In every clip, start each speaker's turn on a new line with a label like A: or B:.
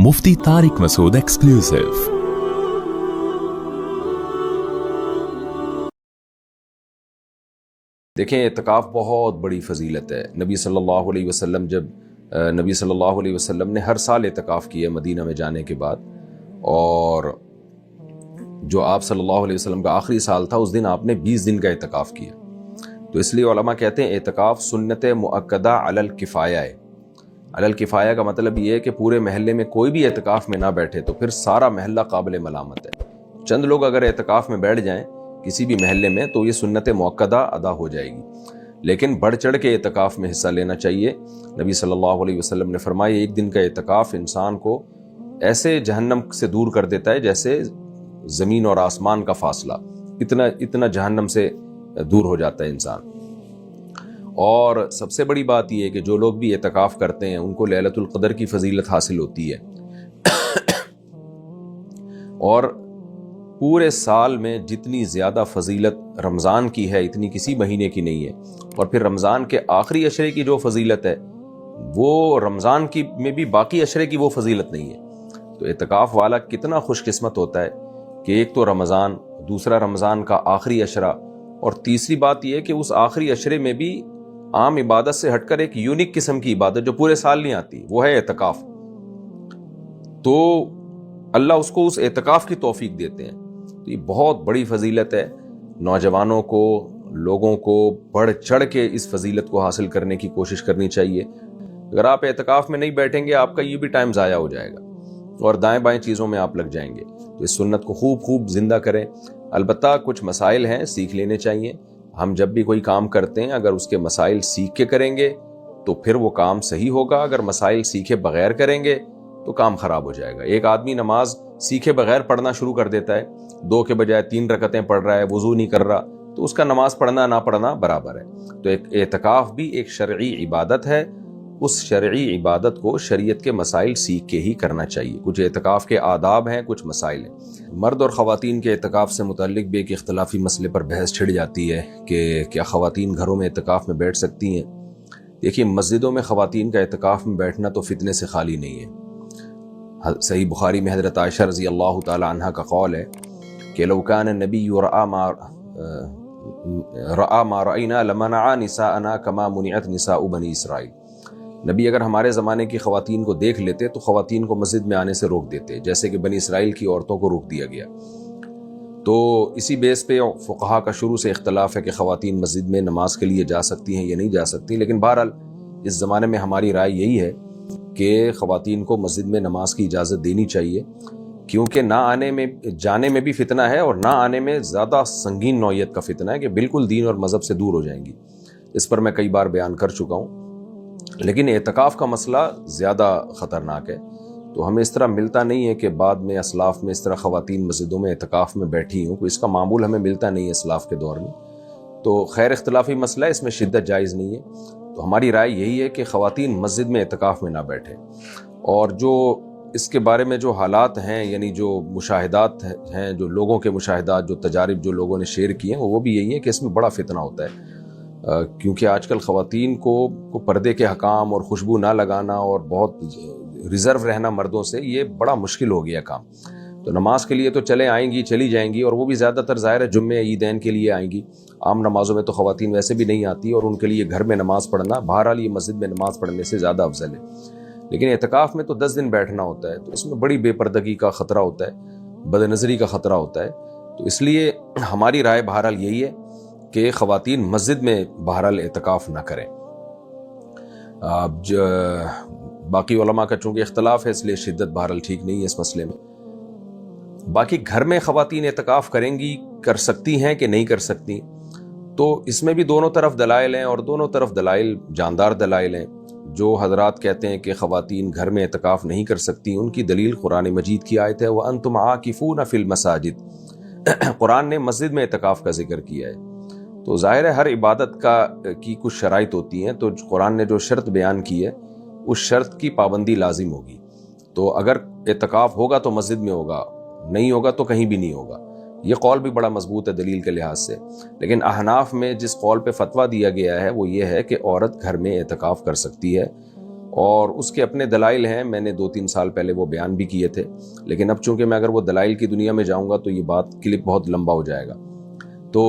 A: मुफ्ती Tariq Masood exclusive.
B: देखें, एतकाफ़ बहुत बड़ी फ़जीलत है। नबी सल्लल्लाहु अलैहि वसल्लम ने हर साल एतकाफ़ किया मदीना में जाने के बाद, और जो आप सल्लल्लाहु अलैहि वसल्लम का आखिरी साल था उस दिन आपने 20 दिन का एतकाफ़ किया। तो इसलिए उलमा कहते हैं एतकाफ़ सुन्नत मुअक्कदा अलल किफ़ाया है। अलल किफ़ाया का मतलब ये है कि पूरे महल्ले में कोई भी एतकाफ़ में ना बैठे तो फिर सारा महल्ला काबिल मलामत है। चंद लोग अगर एतकाफ़ में बैठ जाएं किसी भी महल्ले में तो ये सुन्नत मुअक्कदा अदा हो जाएगी, लेकिन बढ़ चढ़ के एतकाफ़ में हिस्सा लेना चाहिए। नबी सल्लल्लाहु अलैहि वसल्लम ने फरमाया, एक दिन का एतकाफ़ इंसान को ऐसे जहन्नम से दूर कर देता है जैसे ज़मीन और आसमान का फासला, इतना जहन्नम से दूर हो जाता है इंसान। और सबसे बड़ी बात यह है कि जो लोग भी एतकाफ़ करते हैं उनको लैलतुल क़द्र की फजीलत हासिल होती है। और पूरे साल में जितनी ज़्यादा फजीलत रमज़ान की है इतनी किसी महीने की नहीं है। और फिर रमज़ान के आखिरी अशरे की जो फजीलत है वो रमज़ान की में भी बाकी अशरे की वो फजीलत नहीं है। तो एतकाफ़ वाला कितना खुशकिस्मत होता है कि एक तो रमज़ान, दूसरा रमज़ान का आखिरी अशरा, और तीसरी बात यह है कि उस आखिरी अशरे में भी आम इबादत से हटकर एक यूनिक किस्म की इबादत जो पूरे साल नहीं आती, वो है एतकाफ़। तो अल्लाह उसको उस एतकाफ़ की तौफीक देते हैं। तो ये बहुत बड़ी फजीलत है। नौजवानों को, लोगों को बढ़ चढ़ के इस फजीलत को हासिल करने की कोशिश करनी चाहिए। अगर आप एतकाफ़ में नहीं बैठेंगे आपका ये भी टाइम ज़ाया हो जाएगा और दाएं बाएं चीज़ों में आप लग जाएंगे। तो इस सुन्नत को खूब जिंदा करें। अलबत्ता कुछ मसाइल हैं, सीख लेने चाहिए। हम जब भी कोई काम करते हैं अगर उसके मसाइल सीख के करेंगे तो फिर वो काम सही होगा। अगर मसाइल सीखे बगैर करेंगे तो काम खराब हो जाएगा। एक आदमी नमाज सीखे बगैर पढ़ना शुरू कर देता है, 2 के बजाय 3 रकतें पढ़ रहा है, वुजू नहीं कर रहा, तो उसका नमाज पढ़ना ना पढ़ना बराबर है। तो एक एतकाफ़ भी एक शरई इबादत है। उस शरई इबादत को शरीयत के मसाइल सीख के ही करना चाहिए। कुछ एतकाफ़ के आदाब हैं, कुछ मसाइल हैं। मर्द और ख़वातीन के एतकाफ़ से मुतल्लिक भी एक इख्तलाफी मसले पर बहस छिड़ जाती है कि क्या ख़वातीन घरों में एतकाफ़ में बैठ सकती हैं। देखिए, मस्जिदों में ख़वातीन का एतकाफ़ में बैठना तो फितने से खाली नहीं है। सही बुखारी में हज़रत आयशा रज़ी अल्लाह ताला अन्हा का कौल है कि लौ कान नबी रआ मा रअयना लमनअ निसाअना कमा मुनिअत निसाउ बनी इसराइल। नबी अगर हमारे ज़माने की ख़वातीन को देख लेते तो ख़वातीन को मस्जिद में आने से रोक देते, जैसे कि बनी इसराइल की औरतों को रोक दिया गया। तो इसी बेस पे फ़ुक़हा का शुरू से इख्तलाफ है कि ख़वातीन मस्जिद में नमाज के लिए जा सकती हैं या नहीं जा सकती। लेकिन बहरहाल इस ज़माने में हमारी राय यही है कि ख़वातीन को मस्जिद में नमाज की इजाज़त देनी चाहिए, क्योंकि ना आने में जाने में भी फितना है और ना आने में ज़्यादा संगीन नौयत का फितना है कि बिल्कुल दीन और मज़हब से दूर हो जाएंगी। इस पर मैं कई बार बयान कर चुका हूँ। लेकिन एतकाफ़ का मसला ज़्यादा ख़तरनाक है। तो हमें इस तरह मिलता नहीं है कि बाद में असलाफ़ में इस तरह ख़वातीन मस्जिदों में एतकाफ़ में बैठी हूँ, इसका मामूल हमें मिलता नहीं है असलाफ़ के दौर में। तो खैर इख्तलाफी मसला है, इसमें शिद्दत जायज़ नहीं है। तो हमारी राय यही है कि ख़वातीन मस्जिद में एतकाफ़ में ना बैठे। और जो इसके बारे में जो हालात हैं, यानी जो मुशाहिदात हैं, जो लोगों के मुशाहिदात, जो तजारिब जो लोगों ने शेयर किए हैं, वो भी यही है कि इसमें बड़ा फितना होता है। क्योंकि आजकल ख़वातीन को पर्दे के हकाम और खुशबू ना लगाना और बहुत रिज़र्व रहना मर्दों से, ये बड़ा मुश्किल हो गया काम। तो नमाज के लिए तो चली जाएंगी, और वो भी ज़्यादातर ज़ाहिर है जुम्मे ईदैन के लिए आएंगी। आम नमाज़ों में तो ख़वातीन वैसे भी नहीं आती, और उनके लिए घर में नमाज़ पढ़ना, बहरहाल ये मस्जिद में नमाज़ पढ़ने से ज़्यादा अफजल है। लेकिन एतकाफ़ में तो 10 दिन बैठना होता है, तो इसमें बड़ी बेपर्दगी का ख़तरा होता है, बदनज़री का ख़तरा होता है। तो इसलिए हमारी राय बहरहाल यही है कि ख़वातीन मस्जिद में बहरहाल एतकाफ़ ना करें। अब बाकी उलमा का चूँकि इख्तलाफ है, इसलिए शिद्दत बहरहाल ठीक नहीं है इस मसले में। बाकी घर में ख़वातीन एतकाफ़ करेंगी, कर सकती हैं कि नहीं कर सकती, तो इसमें भी दोनों तरफ दलाइल हैं, और दोनों तरफ दलाइल जानदार दलाइल हैं। जो हजरात कहते हैं कि ख़वातीन घर में एतकाफ़ नहीं कर सकती, उनकी दलील कुरान मजीद की आयत है, वह अंतुम आकिफून फिल मसाजिद। कुरान ने मस्जिद में एतकाफ़ का जिक्र किया है। तो ज़ाहिर है हर इबादत की कुछ शराइत होती हैं। तो कुरान ने जो शर्त बयान की है उस शर्त की पाबंदी लाजिम होगी। तो अगर एतकाफ़ होगा तो मस्जिद में होगा, नहीं होगा तो कहीं भी नहीं होगा। ये कौल भी बड़ा मजबूत है दलील के लिहाज से। लेकिन अहनाफ में जिस कौल पे फतवा दिया गया है वो ये है कि औरत घर में एतकाफ़ कर सकती है, اور اس کے اپنے دلائل ہیں، میں نے 2-3 سال پہلے وہ بیان بھی کیے تھے، لیکن اب چونکہ میں اگر وہ دلائل کی دنیا میں جاؤں گا تو یہ بات کلپ بہت لمبا ہو جائے گا۔ تو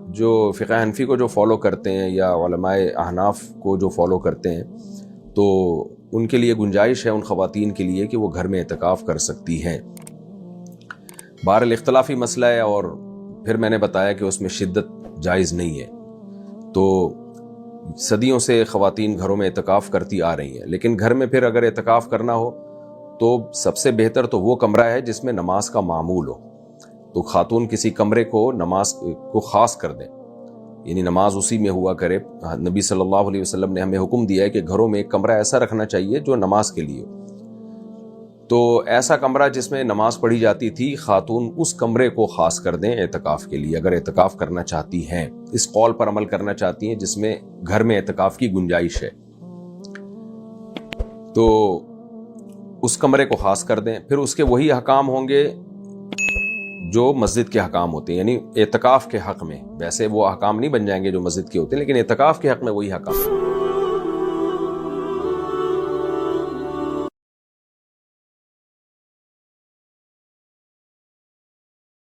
B: جو فقہ حنفی کو جو فالو کرتے ہیں یا علماء احناف کو جو فالو کرتے ہیں، تو ان کے لیے گنجائش ہے ان خواتین کے لیے کہ وہ گھر میں اعتکاف کر سکتی ہیں۔ بہرحال اختلافی مسئلہ ہے، اور پھر میں نے بتایا کہ اس میں شدت جائز نہیں ہے۔ تو صدیوں سے خواتین گھروں میں اعتکاف کرتی آ رہی ہیں، لیکن گھر میں پھر اگر اعتکاف کرنا ہو تو سب سے بہتر تو وہ کمرہ ہے جس میں نماز کا معمول ہو۔ تو خاتون کسی کمرے کو نماز کو خاص کر دیں، یعنی نماز اسی میں ہوا کرے۔ نبی صلی اللہ علیہ وسلم نے ہمیں حکم دیا ہے کہ گھروں میں ایک کمرہ ایسا رکھنا چاہیے جو نماز کے لیے ہو۔ تو ایسا کمرہ جس میں نماز پڑھی جاتی تھی، خاتون اس کمرے کو خاص کر دیں اعتکاف کے لیے، اگر اعتکاف کرنا چاہتی ہیں، اس قول پر عمل کرنا چاہتی ہیں جس میں گھر میں اعتکاف کی گنجائش ہے، تو اس کمرے کو خاص کر دیں۔ پھر اس کے وہی حکام ہوں گے جو مسجد کے حکام ہوتے ہیں، یعنی اعتکاف کے حق میں، ویسے وہ حکام نہیں بن جائیں گے جو مسجد کے ہوتے ہیں، لیکن اعتکاف کے حق میں وہی حکام۔